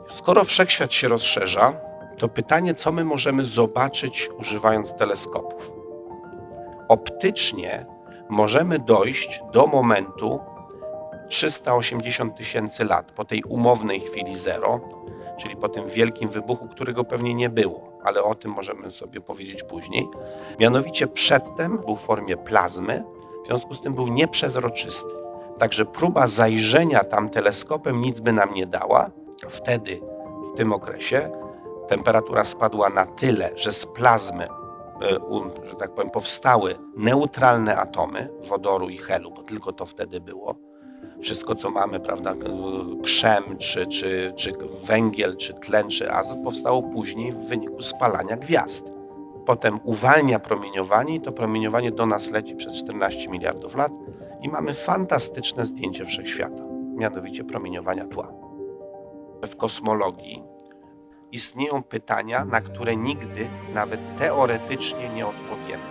Skoro wszechświat się rozszerza, to pytanie, co my możemy zobaczyć używając teleskopów? Optycznie możemy dojść do momentu 380 000 lat, po tej umownej chwili zero, czyli po tym wielkim wybuchu, którego pewnie nie było, ale o tym możemy sobie powiedzieć później. Mianowicie przedtem był w formie plazmy, w związku z tym był nieprzezroczysty. Także próba zajrzenia tam teleskopem nic by nam nie dała. Wtedy, w tym okresie, temperatura spadła na tyle, że z plazmy, że tak powiem, powstały neutralne atomy wodoru i helu, bo tylko to wtedy było. Wszystko, co mamy, prawda, krzem, czy węgiel, czy tlen, czy azot, powstało później w wyniku spalania gwiazd. Potem uwalnia promieniowanie i to promieniowanie do nas leci przez 14 miliardów lat i mamy fantastyczne zdjęcie wszechświata, mianowicie promieniowania tła. W kosmologii istnieją pytania, na które nigdy, nawet teoretycznie, nie odpowiemy.